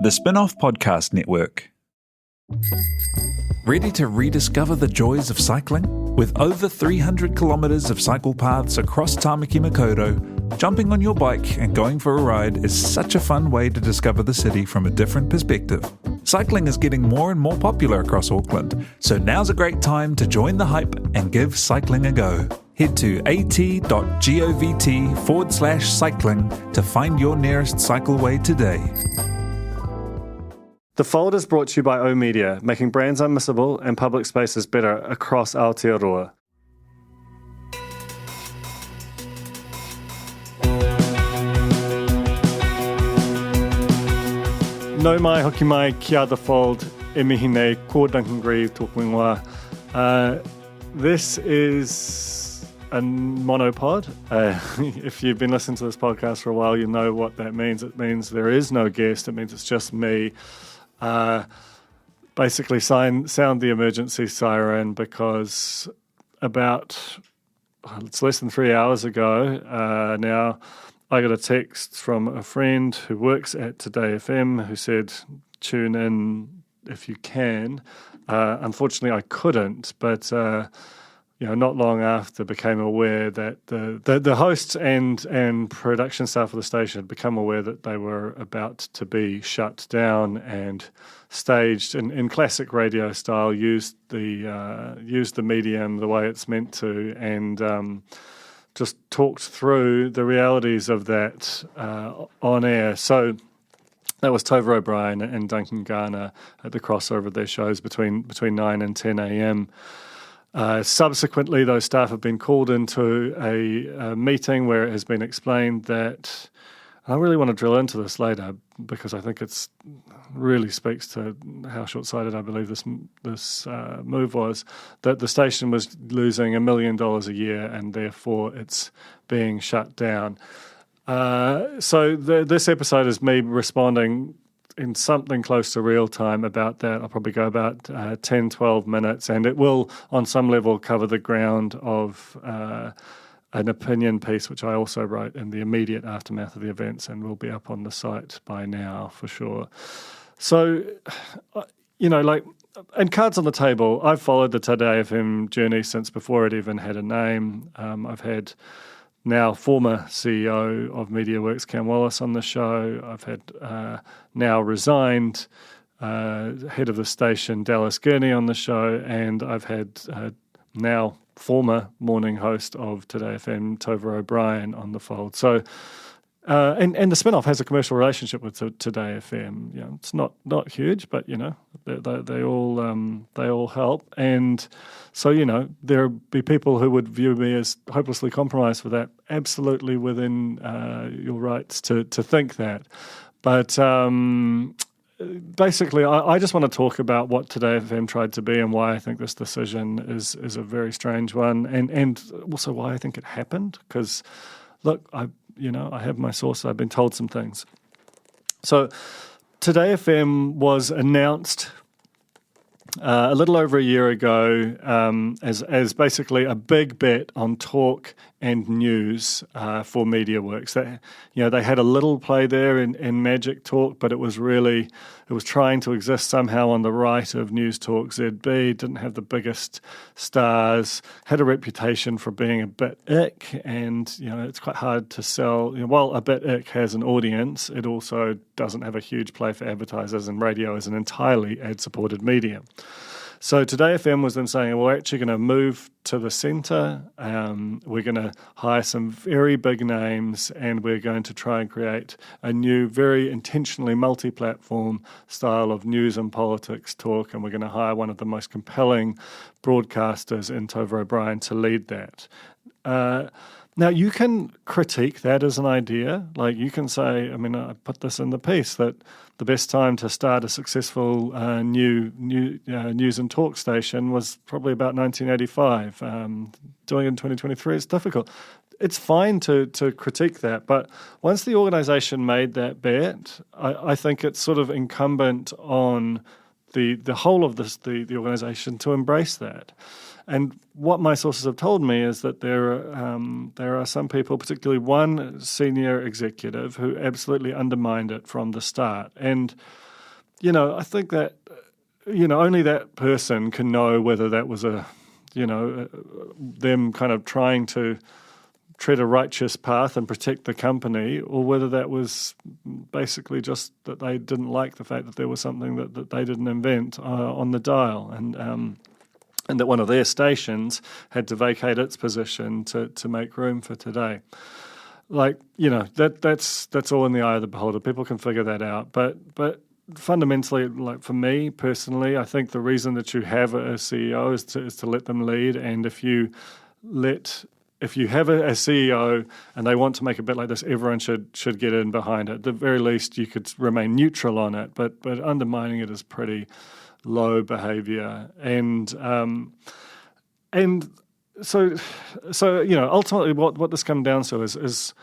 The Spin-Off Podcast Network. Ready to rediscover the joys of cycling? With over 300 kilometres of cycle paths across Tāmaki Makaurau, jumping on your bike and going for a ride is such a fun way to discover the city from a different perspective. Cycling is getting more and more popular across Auckland, so now's a great time to join the hype and give cycling a go. Head to at.govt/cycling to find your nearest cycleway today. The Fold is brought to you by O-Media, making brands unmissable and public spaces better across Aotearoa. No mai hoki mai kia The Fold, e mihi nei, ko Duncan Greive tōku ingoa. This is a monopod. If you've been listening to this podcast for a while, you know what that means. It means there is no guest. It means it's just me. Basically sound the emergency siren because it's less than 3 hours ago now, I got a text from a friend who works at Today FM who said, tune in if you can. Unfortunately, I couldn't, but not long after became aware that the hosts and production staff of the station had become aware that they were about to be shut down and staged in classic radio style, used the medium the way it's meant to, and just talked through the realities of that on air. So that was Tova O'Brien and Duncan Garner at the crossover of their shows between 9 and 10 a.m. Subsequently, those staff have been called into a meeting where it has been explained that, and I really want to drill into this later because I think it's really speaks to how short-sighted I believe this move was, that the station was losing $1 million a year and therefore it's being shut down. So this episode is me responding in something close to real time about that. I'll probably go about 10, 12 minutes, and it will, on some level, cover the ground of an opinion piece, which I also wrote in the immediate aftermath of the events, and will be up on the site by now for sure. So, and cards on the table, I've followed the Today FM journey since before it even had a name. I've had now former CEO of Mediaworks, Cam Wallace, on the show. I've had now resigned head of the station, Dallas Gurney, on the show, and I've had now former morning host of Today FM, Tova O'Brien, on the Fold. So, and the spin-off has a commercial relationship with Today FM. It's not huge, but they all help, and so there'll be people who would view me as hopelessly compromised for that. Absolutely within your rights to think that, but basically, I just want to talk about what Today FM tried to be and why I think this decision is a very strange one, and also why I think it happened. Because look, I have my sources. I've been told some things. So Today FM was announced a little over a year ago as basically a big bet on talk and news for Mediaworks. They had a little play there in Magic Talk, but it was trying to exist somehow on the right of News Talk ZB. Didn't have the biggest stars, had a reputation for being a bit ick, and it's quite hard to sell. While a bit ick has an audience, it also doesn't have a huge play for advertisers, and radio is an entirely ad-supported medium. So Today FM was then saying, we're actually going to move to the centre, we're going to hire some very big names, and we're going to try and create a new, very intentionally multi-platform style of news and politics talk, and we're going to hire one of the most compelling broadcasters in Tova O'Brien to lead that. Now, you can critique that as an idea. Like, you can say, I put this in the piece, that the best time to start a successful new news and talk station was probably about 1985. Doing it in 2023 is difficult. It's fine to critique that, but once the organisation made that bet, I think it's sort of incumbent on the whole of the organisation to embrace that. And what my sources have told me is that there are some people, particularly one senior executive, who absolutely undermined it from the start. And, I think that, only that person can know whether that was them kind of trying to tread a righteous path and protect the company, or whether that was basically just that they didn't like the fact that there was something that they didn't invent on the dial, and that one of their stations had to vacate its position to make room for Today. That's all in the eye of the beholder. People can figure that out, but fundamentally, like for me personally, I think the reason that you have a CEO is to let them lead, and if you have a CEO and they want to make a bet like this, everyone should get in behind it. At the very least, you could remain neutral on it, but undermining it is pretty low behaviour. And so ultimately, what this comes down to is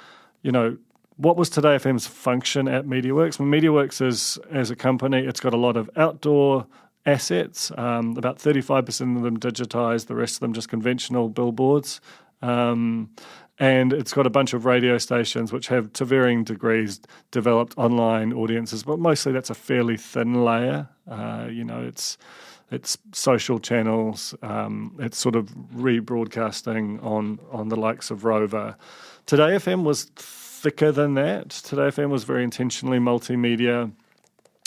what was Today FM's function at Mediaworks? Mediaworks as a company, it's got a lot of outdoor assets, about 35% of them digitised, the rest of them just conventional billboards. And it's got a bunch of radio stations which have, to varying degrees, developed online audiences, but mostly that's a fairly thin layer. It's social channels, it's sort of rebroadcasting on the likes of Rover. Today FM was thicker than that. Today FM was very intentionally multimedia,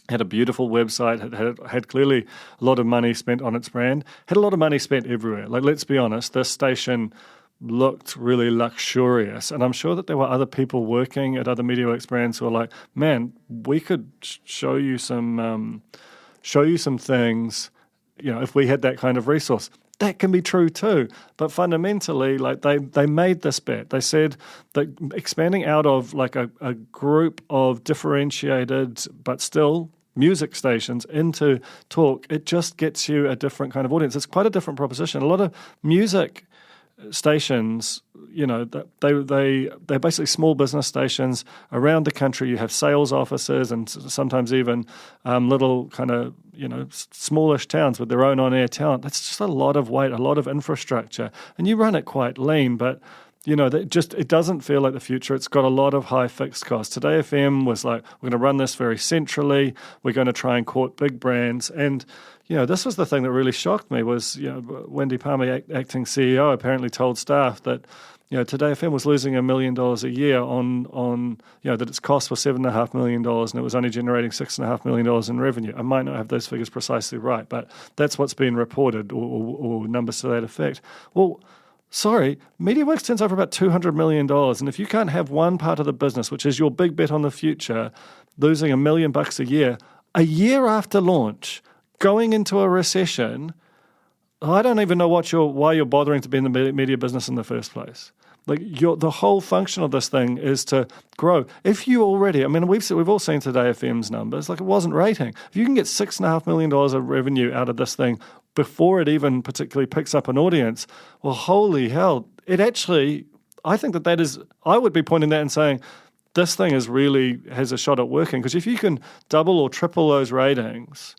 had a beautiful website, had clearly a lot of money spent on its brand, had a lot of money spent everywhere. Like, let's be honest, this station looked really luxurious, and I'm sure that there were other people working at other Mediaworks brands who were like, man, we could show you some things, if we had that kind of resource. That can be true too, but fundamentally, like they made this bet. They said that expanding out of like a group of differentiated but still music stations into talk, it just gets you a different kind of audience. It's quite a different proposition. A lot of music stations, they're basically small business stations around the country. You have sales offices and sometimes even little kind of, smallish towns with their own on-air talent. That's just a lot of weight, a lot of infrastructure, and you run it quite lean, but it doesn't feel like the future. It's got a lot of high fixed costs. Today FM was like, we're going to run this very centrally. We're going to try and court big brands. And, this was the thing that really shocked me was, Wendy Palmer, acting CEO, apparently told staff that, Today FM was losing $1 million a year on that its cost was $7.5 million and it was only generating $6.5 million in revenue. I might not have those figures precisely right, but that's what's been reported, or numbers to that effect. Well, sorry, Mediaworks turns over about $200 million, and if you can't have one part of the business, which is your big bet on the future, losing $1 million a year after launch, going into a recession, I don't even know why you're bothering to be in the media business in the first place. Like the whole function of this thing is to grow. If you already, we've all seen Today FM's numbers. Like, it wasn't rating. If you can get $6.5 million of revenue out of this thing before it even particularly picks up an audience, well, holy hell! It actually, I think that is. I would be pointing that and saying, this thing has a shot at working, because if you can double or triple those ratings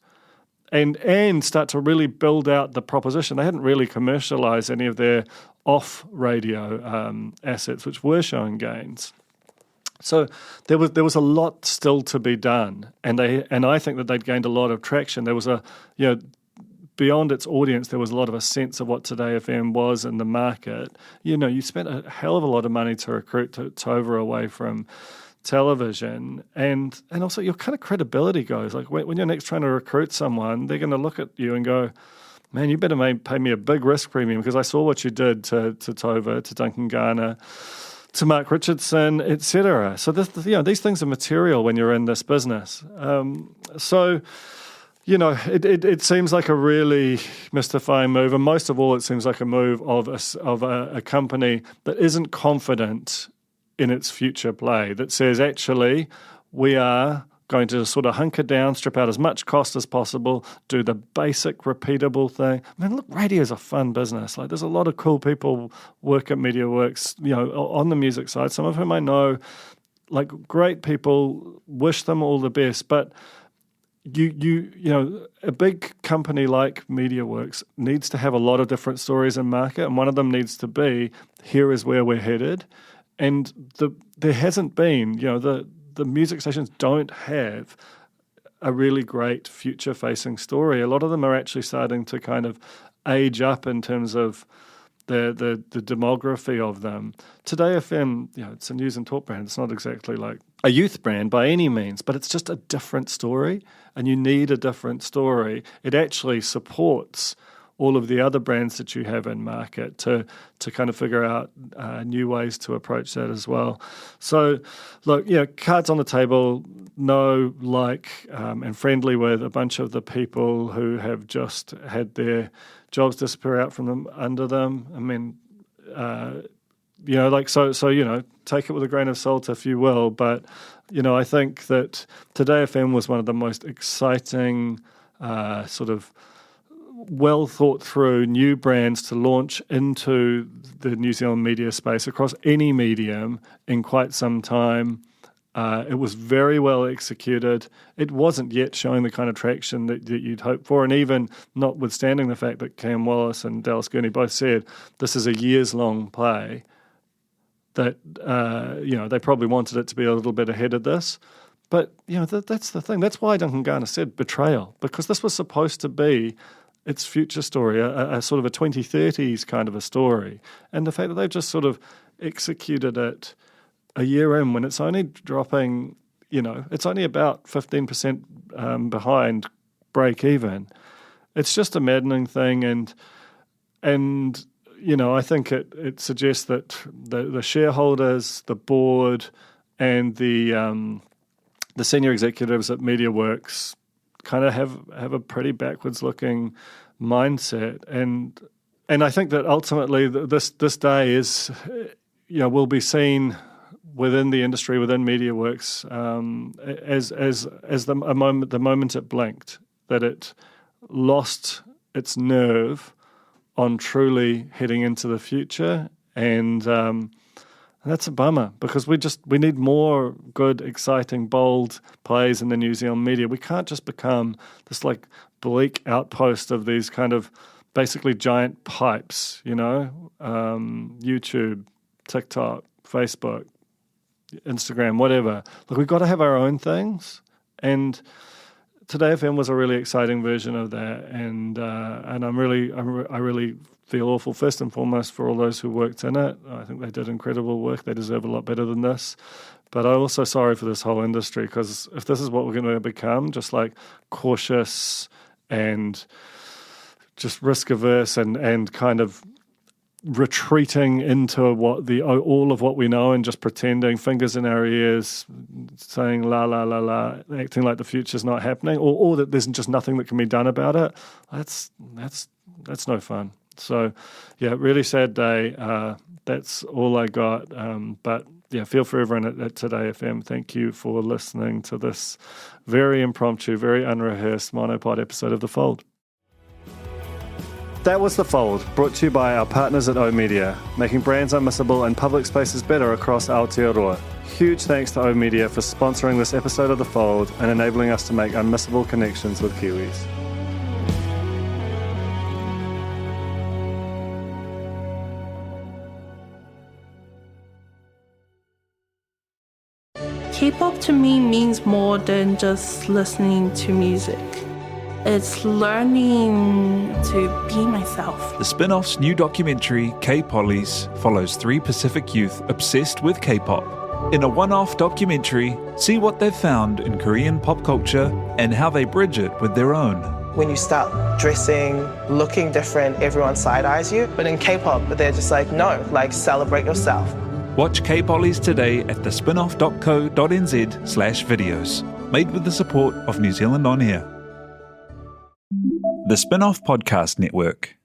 and start to really build out the proposition. They hadn't really commercialized any of their off-radio assets, which were showing gains. So there was a lot still to be done, and I think that they'd gained a lot of traction. There was beyond its audience, there was a lot of a sense of what Today FM was in the market. You spent a hell of a lot of money to recruit Tova away from television, and also your kind of credibility goes. Like when you're next trying to recruit someone, they're going to look at you and go, man, you better pay me a big risk premium because I saw what you did to Tova, to Duncan Garner, to Mark Richardson, etc. So these things are material when you're in this business. It seems like a really mystifying move, and most of all, it seems like a move of a company that isn't confident in its future play, that says, actually, we are going to sort of hunker down, strip out as much cost as possible, do the basic repeatable thing. Look, radio is a fun business. Like, there's a lot of cool people work at Mediaworks, on the music side, some of whom I know, like great people, wish them all the best, but you know, a big company like Mediaworks needs to have a lot of different stories in market, and one of them needs to be, here is where we're headed. And there hasn't been, you know, the music stations don't have a really great future-facing story. A lot of them are actually starting to kind of age up in terms of the demography of them. Today FM, you know, it's a news and talk brand. It's not exactly like a youth brand by any means, but it's just a different story, and you need a different story. It actually supports all of the other brands that you have in market to kind of figure out new ways to approach that as well. So, look, you know, cards on the table, know, like, and friendly with a bunch of the people who have just had their jobs disappear out from them under them. I mean, you know, like, so, you know, take it with a grain of salt if you will. But, you know, I think that Today FM was one of the most exciting sort of well thought through new brands to launch into the New Zealand media space across any medium in quite some time. It was very well executed. It wasn't yet showing the kind of traction that you'd hope for, and even notwithstanding the fact that Cam Wallace and Dallas Gurney both said this is a years-long play, that you know, they probably wanted it to be a little bit ahead of this. But, you know, that's the thing. That's why Duncan Garner said betrayal, because this was supposed to be its future story, a sort of a 2030s kind of a story. And the fact that they've just sort of executed it a year in when it's only dropping, you know, it's only about 15% behind break even. It's just a maddening thing. And you know, I think it suggests that the shareholders, the board, and the senior executives at Mediaworks kind of have a pretty backwards-looking mindset, and I think that ultimately this day is, you know, will be seen within the industry, within Mediaworks, as the moment it blinked, that it lost its nerve on truly heading into the future, and that's a bummer, because we need more good, exciting, bold plays in the New Zealand media. We can't just become this like bleak outpost of these kind of basically giant pipes, you know, YouTube, TikTok, Facebook, Instagram, whatever. Look, we've got to have our own things, and Today FM was a really exciting version of that, and I really feel awful first and foremost for all those who worked in it. I think they did incredible work. They deserve a lot better than this. But I'm also sorry for this whole industry, because if this is what we're going to become, just like cautious and just risk averse and kind of retreating into all of what we know and just pretending, fingers in our ears, saying la la la la, acting like the future's not happening, or that there's just nothing that can be done about it. That's no fun. So yeah, really sad day. That's all I got. But yeah, feel for everyone at Today FM. Thank you for listening to this very impromptu, very unrehearsed monopod episode of The Fold. That was The Fold, brought to you by our partners at oOh!media, making brands unmissable and public spaces better across Aotearoa. Huge thanks to oOh!media for sponsoring this episode of The Fold and enabling us to make unmissable connections with Kiwis. K-pop to me means more than just listening to music. It's learning to be myself. The spin-off's new documentary, K-Pollies, follows 3 Pacific youth obsessed with K-pop. In a one-off documentary, see what they've found in Korean pop culture and how they bridge it with their own. When you start dressing, looking different, everyone side-eyes you. But in K-pop, they're just like, no, like, celebrate yourself. Watch K-Pollies today at thespinoff.co.nz/videos. Made with the support of New Zealand On Air. The Spin-off Podcast Network.